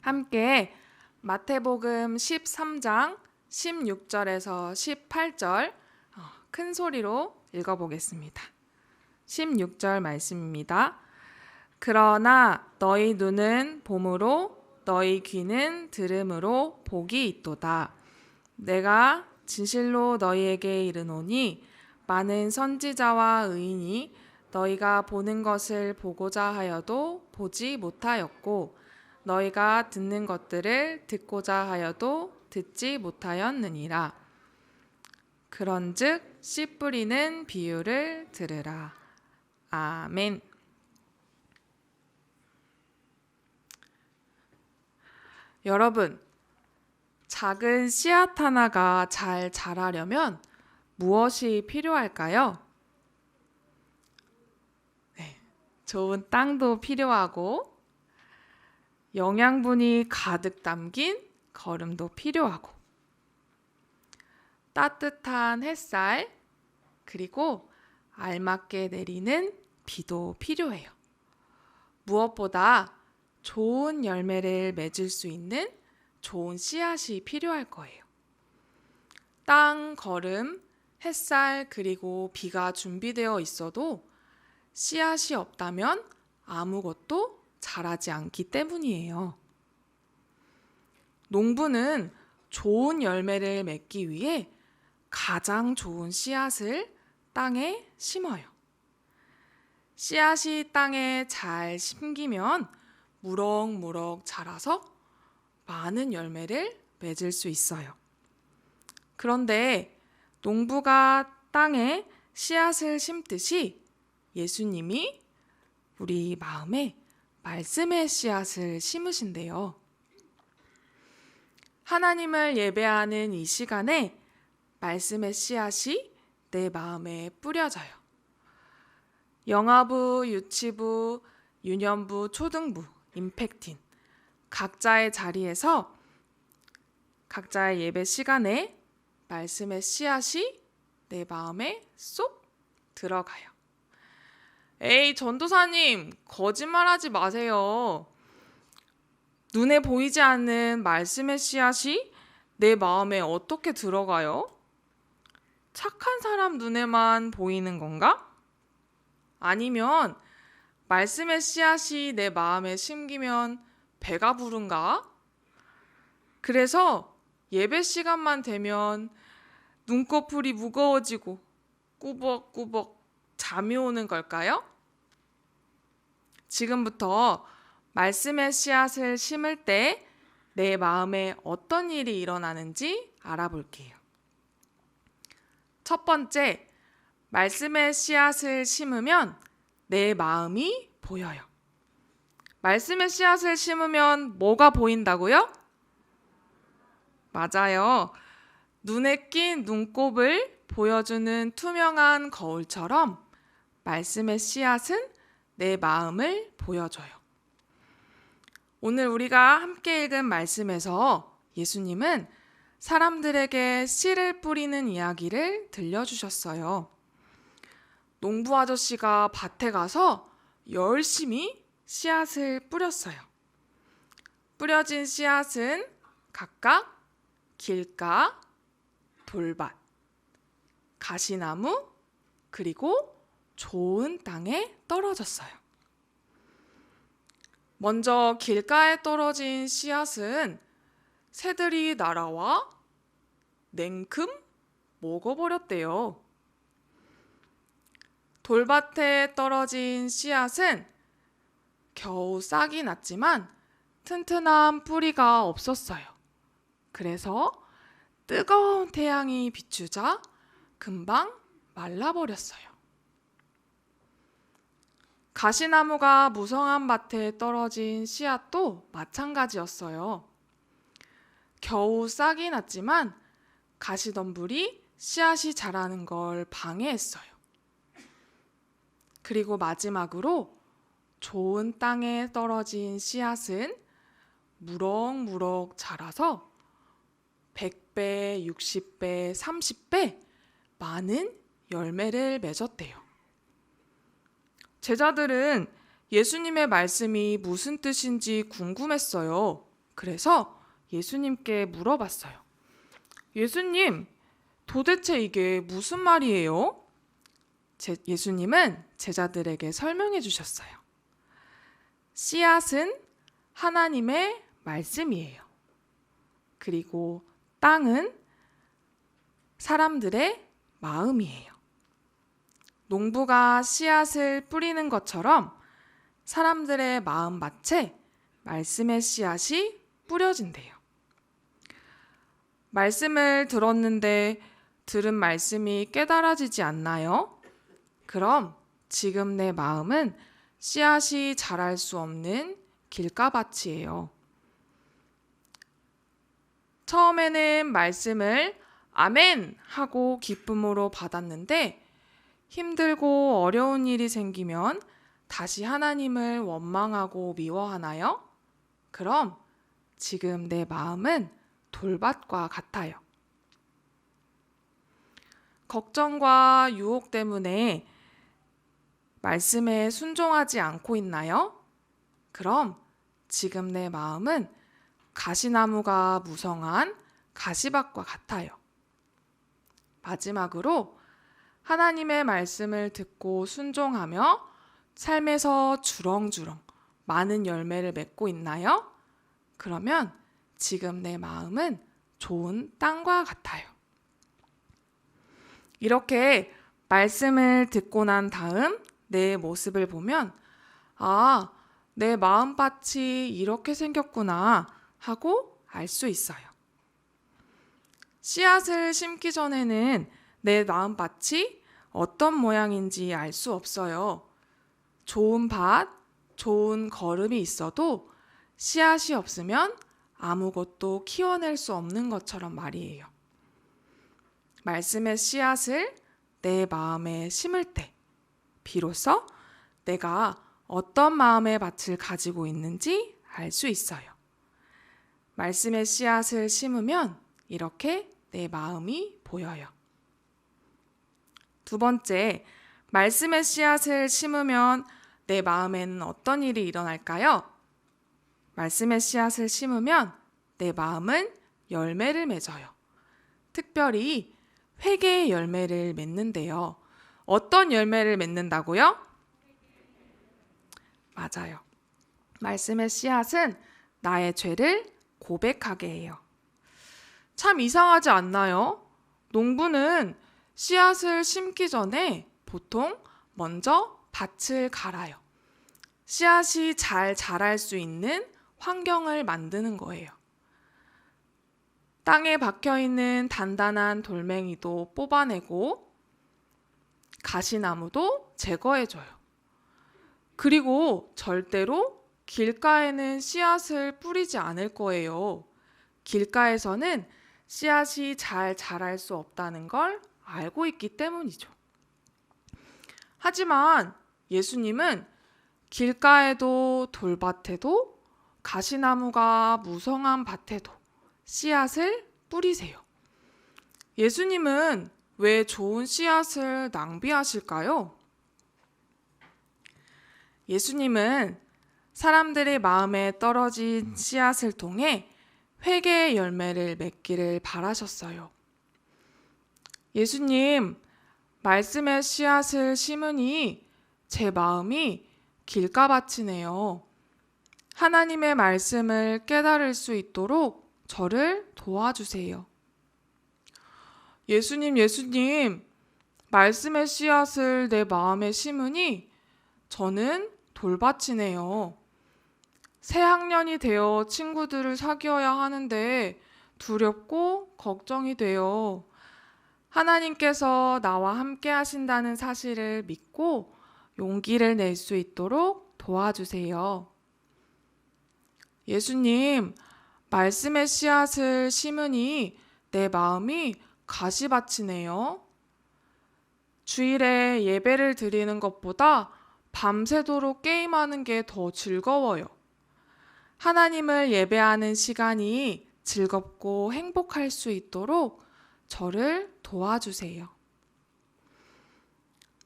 함께 마태복음 13장 16절에서 18절 큰 소리로 읽어보겠습니다. 16절 말씀입니다. 그러나 너희 눈은 봄으로 너희 귀는 들음으로 복이 있도다. 내가 진실로 너희에게 이르노니 많은 선지자와 의인이 너희가 보는 것을 보고자 하여도 보지 못하였고 너희가 듣는 것들을 듣고자 하여도 듣지 못하였느니라. 그런즉 씨 뿌리는 비유를 들으라. 아멘. 여러분, 작은 씨앗 하나가 잘 자라려면 무엇이 필요할까요? 좋은 땅도 필요하고 영양분이 가득 담긴 거름도 필요하고 따뜻한 햇살 그리고 알맞게 내리는 비도 필요해요. 무엇보다 좋은 열매를 맺을 수 있는 좋은 씨앗이 필요할 거예요. 땅, 거름, 햇살 그리고 비가 준비되어 있어도 씨앗이 없다면 아무것도 자라지 않기 때문이에요. 농부는 좋은 열매를 맺기 위해 가장 좋은 씨앗을 땅에 심어요. 씨앗이 땅에 잘 심기면 무럭무럭 자라서 많은 열매를 맺을 수 있어요. 그런데 농부가 땅에 씨앗을 심듯이 예수님이 우리 마음에 말씀의 씨앗을 심으신대요. 하나님을 예배하는 이 시간에 말씀의 씨앗이 내 마음에 뿌려져요. 영아부, 유치부, 유년부, 초등부, 임팩틴 각자의 자리에서 각자의 예배 시간에 말씀의 씨앗이 내 마음에 쏙 들어가요. 에이, 전도사님, 거짓말하지 마세요. 눈에 보이지 않는 말씀의 씨앗이 내 마음에 어떻게 들어가요? 착한 사람 눈에만 보이는 건가? 아니면 말씀의 씨앗이 내 마음에 심기면 배가 부른가? 그래서 예배 시간만 되면 눈꺼풀이 무거워지고 꾸벅꾸벅 잠이 오는 걸까요? 지금부터 말씀의 씨앗을 심을 때 내 마음에 어떤 일이 일어나는지 알아볼게요. 첫 번째, 말씀의 씨앗을 심으면 내 마음이 보여요. 말씀의 씨앗을 심으면 뭐가 보인다고요? 맞아요. 눈에 낀 눈곱을 보여주는 투명한 거울처럼 말씀의 씨앗은 내 마음을 보여줘요. 오늘 우리가 함께 읽은 말씀에서 예수님은 사람들에게 씨를 뿌리는 이야기를 들려주셨어요. 농부 아저씨가 밭에 가서 열심히 씨앗을 뿌렸어요. 뿌려진 씨앗은 각각 길가, 돌밭, 가시나무, 그리고 좋은 땅에 떨어졌어요. 먼저 길가에 떨어진 씨앗은 새들이 날아와 냉큼 먹어버렸대요. 돌밭에 떨어진 씨앗은 겨우 싹이 났지만 튼튼한 뿌리가 없었어요. 그래서 뜨거운 태양이 비추자 금방 말라버렸어요. 가시나무가 무성한 밭에 떨어진 씨앗도 마찬가지였어요. 겨우 싹이 났지만 가시덤불이 씨앗이 자라는 걸 방해했어요. 그리고 마지막으로 좋은 땅에 떨어진 씨앗은 무럭무럭 자라서 100배, 60배, 30배 많은 열매를 맺었대요. 제자들은 예수님의 말씀이 무슨 뜻인지 궁금했어요. 그래서 예수님께 물어봤어요. 예수님, 도대체 이게 무슨 말이에요? 예수님은 제자들에게 설명해 주셨어요. 씨앗은 하나님의 말씀이에요. 그리고 땅은 사람들의 마음이에요. 농부가 씨앗을 뿌리는 것처럼 사람들의 마음밭에 말씀의 씨앗이 뿌려진대요. 말씀을 들었는데 들은 말씀이 깨달아지지 않나요? 그럼 지금 내 마음은 씨앗이 자랄 수 없는 길가밭이에요. 처음에는 말씀을 아멘 하고 기쁨으로 받았는데 힘들고 어려운 일이 생기면 다시 하나님을 원망하고 미워하나요? 그럼 지금 내 마음은 돌밭과 같아요. 걱정과 유혹 때문에 말씀에 순종하지 않고 있나요? 그럼 지금 내 마음은 가시나무가 무성한 가시밭과 같아요. 마지막으로 하나님의 말씀을 듣고 순종하며 삶에서 주렁주렁 많은 열매를 맺고 있나요? 그러면 지금 내 마음은 좋은 땅과 같아요. 이렇게 말씀을 듣고 난 다음 내 모습을 보면 내 마음밭이 이렇게 생겼구나 하고 알 수 있어요. 씨앗을 심기 전에는 내 마음밭이 어떤 모양인지 알 수 없어요. 좋은 밭, 좋은 거름이 있어도 씨앗이 없으면 아무것도 키워낼 수 없는 것처럼 말이에요. 말씀의 씨앗을 내 마음에 심을 때 비로소 내가 어떤 마음의 밭을 가지고 있는지 알 수 있어요. 말씀의 씨앗을 심으면 이렇게 내 마음이 보여요. 두 번째, 말씀의 씨앗을 심으면 내 마음에는 어떤 일이 일어날까요? 말씀의 씨앗을 심으면 내 마음은 열매를 맺어요. 특별히 회개의 열매를 맺는데요. 어떤 열매를 맺는다고요? 맞아요. 말씀의 씨앗은 나의 죄를 고백하게 해요. 참 이상하지 않나요? 농부는 씨앗을 심기 전에 보통 먼저 밭을 갈아요. 씨앗이 잘 자랄 수 있는 환경을 만드는 거예요. 땅에 박혀있는 단단한 돌멩이도 뽑아내고 가시나무도 제거해줘요. 그리고 절대로 길가에는 씨앗을 뿌리지 않을 거예요. 길가에서는 씨앗이 잘 자랄 수 없다는 걸 알고 있기 때문이죠. 하지만 예수님은 길가에도 돌밭에도 가시나무가 무성한 밭에도 씨앗을 뿌리세요. 예수님은 왜 좋은 씨앗을 낭비하실까요? 예수님은 사람들의 마음에 떨어진 씨앗을 통해 회개의 열매를 맺기를 바라셨어요. 예수님, 말씀의 씨앗을 심으니 제 마음이 길가밭이네요. 하나님의 말씀을 깨달을 수 있도록 저를 도와주세요. 예수님, 말씀의 씨앗을 내 마음에 심으니 저는 돌밭이네요. 새 학년이 되어 친구들을 사귀어야 하는데 두렵고 걱정이 돼요. 하나님께서 나와 함께 하신다는 사실을 믿고 용기를 낼 수 있도록 도와주세요. 예수님, 말씀의 씨앗을 심으니 내 마음이 가시밭이네요. 주일에 예배를 드리는 것보다 밤새도록 게임하는 게 더 즐거워요. 하나님을 예배하는 시간이 즐겁고 행복할 수 있도록 저를 도와주세요.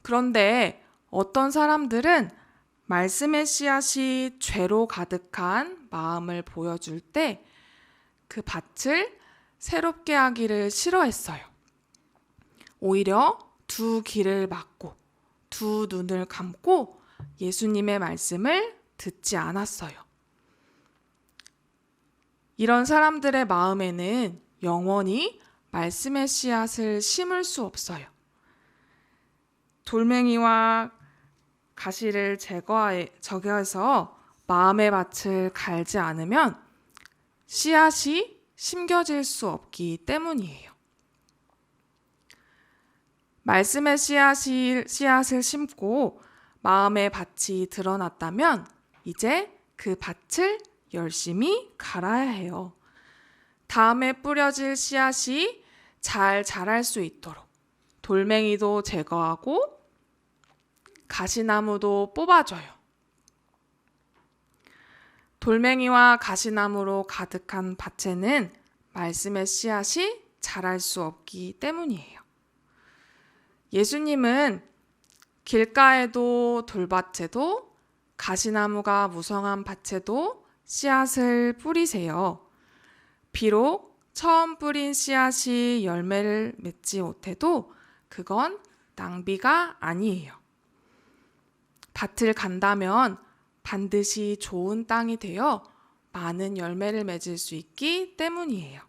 그런데 어떤 사람들은 말씀의 씨앗이 죄로 가득한 마음을 보여줄 때 그 밭을 새롭게 하기를 싫어했어요. 오히려 두 귀를 막고 두 눈을 감고 예수님의 말씀을 듣지 않았어요. 이런 사람들의 마음에는 영원히 말씀의 씨앗을 심을 수 없어요. 돌멩이와 가시를 제거해서 마음의 밭을 갈지 않으면 씨앗이 심겨질 수 없기 때문이에요. 말씀의 씨앗을 심고 마음의 밭이 드러났다면 이제 그 밭을 열심히 갈아야 해요. 다음에 뿌려질 씨앗이 잘 자랄 수 있도록 돌멩이도 제거하고 가시나무도 뽑아줘요. 돌멩이와 가시나무로 가득한 밭에는 말씀의 씨앗이 자랄 수 없기 때문이에요. 예수님은 길가에도 돌밭에도 가시나무가 무성한 밭에도 씨앗을 뿌리세요. 비록 처음 뿌린 씨앗이 열매를 맺지 못해도 그건 낭비가 아니에요. 밭을 간다면 반드시 좋은 땅이 되어 많은 열매를 맺을 수 있기 때문이에요.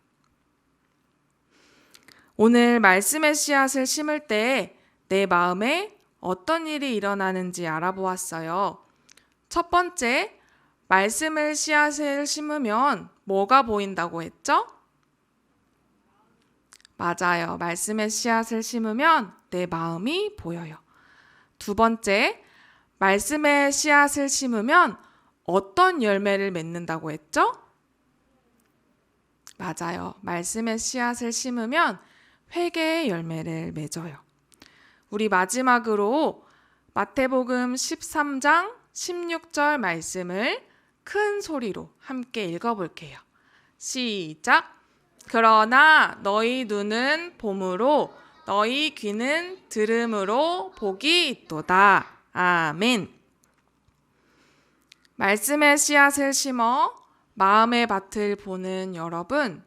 오늘 말씀의 씨앗을 심을 때 내 마음에 어떤 일이 일어나는지 알아보았어요. 첫 번째, 말씀의 씨앗을 심으면 뭐가 보인다고 했죠? 맞아요. 말씀의 씨앗을 심으면 내 마음이 보여요. 두 번째, 말씀의 씨앗을 심으면 어떤 열매를 맺는다고 했죠? 맞아요. 말씀의 씨앗을 심으면 회개의 열매를 맺어요. 우리 마지막으로 마태복음 13장 16절 말씀을 큰 소리로 함께 읽어볼게요. 시작! 그러나 너희 눈은 봄으로 너희 귀는 들음으로 복이 있도다. 아멘. 말씀의 씨앗을 심어 마음의 밭을 보는 여러분,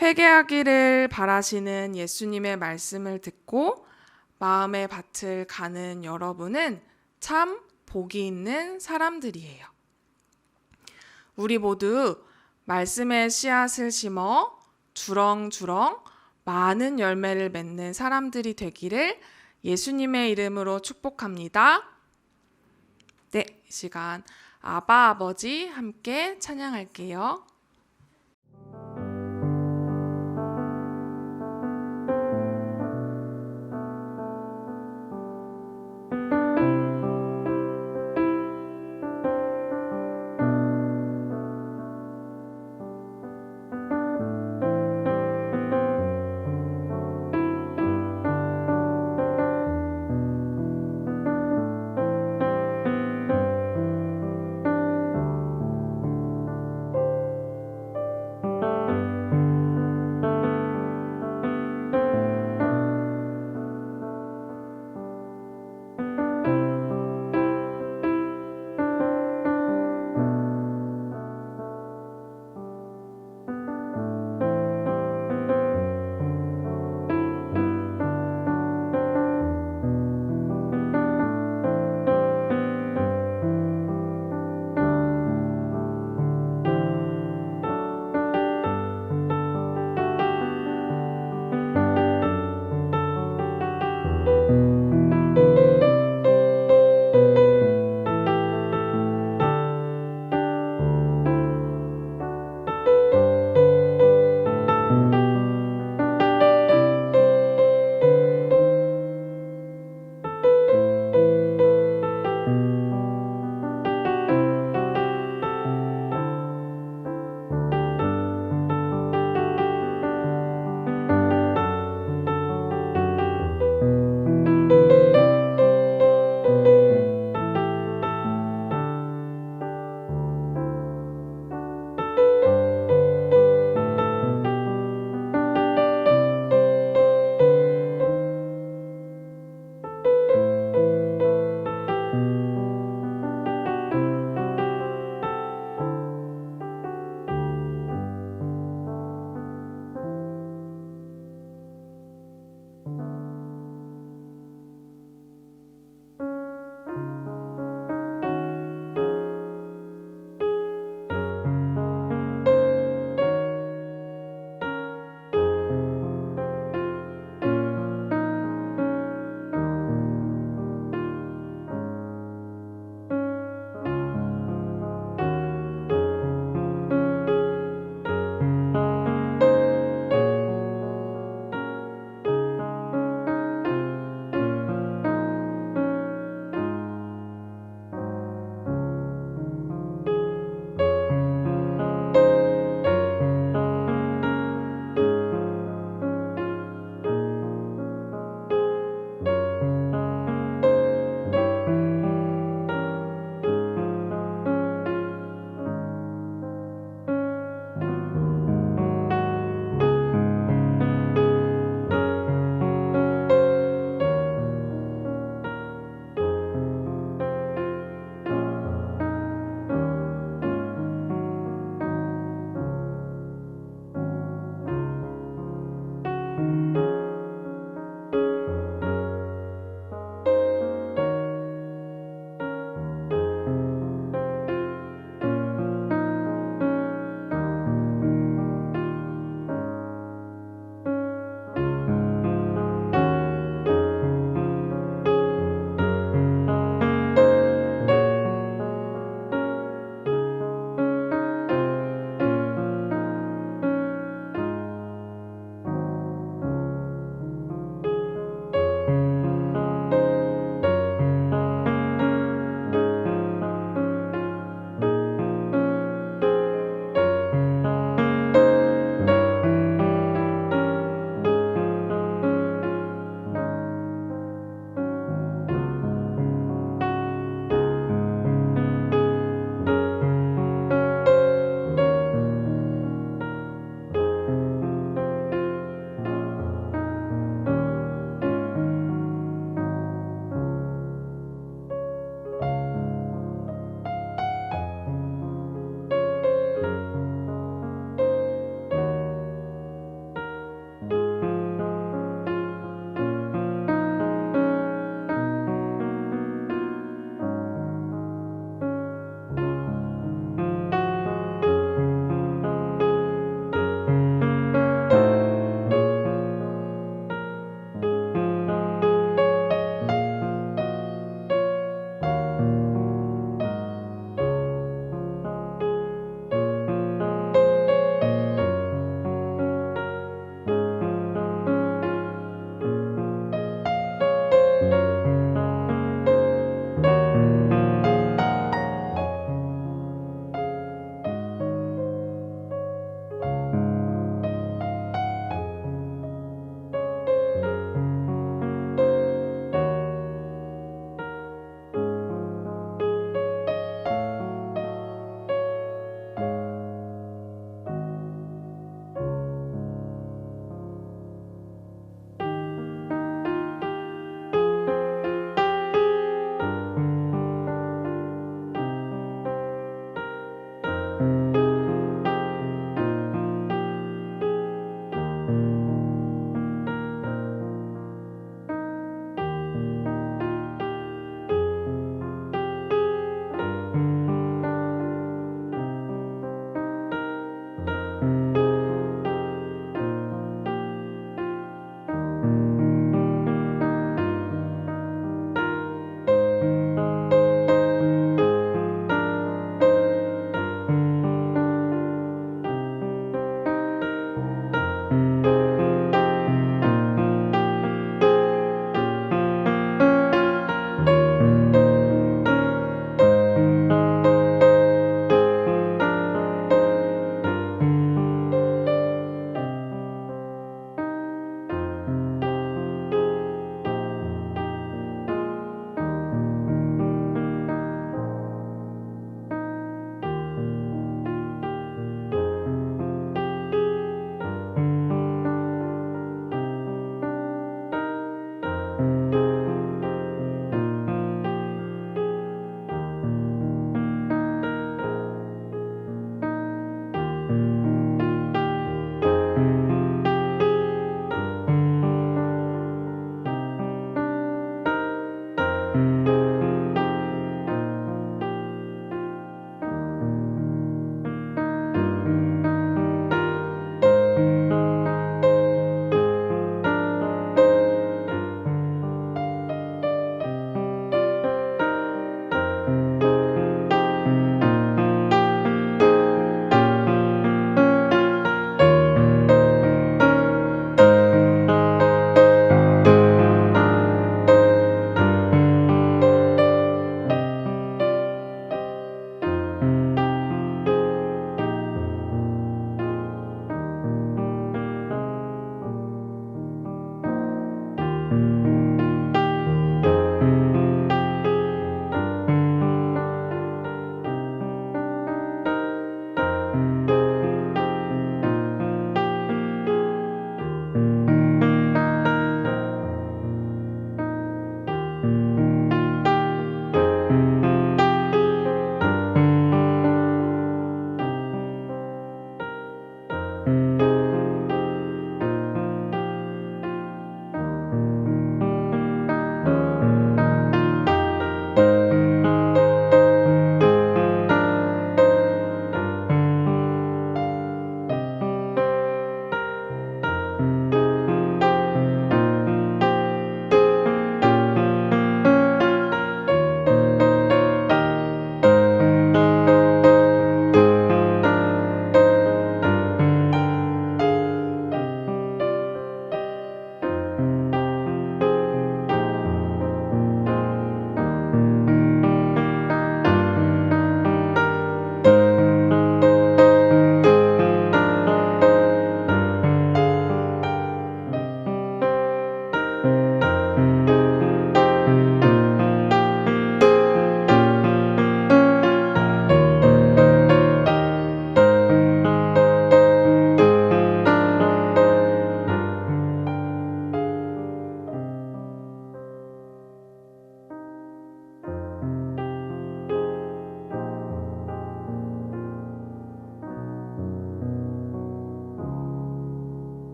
회개하기를 바라시는 예수님의 말씀을 듣고 마음의 밭을 가는 여러분은 참 복이 있는 사람들이에요. 우리 모두 말씀의 씨앗을 심어 주렁주렁 많은 열매를 맺는 사람들이 되기를 예수님의 이름으로 축복합니다. 네, 이 시간 아바 아버지 함께 찬양할게요.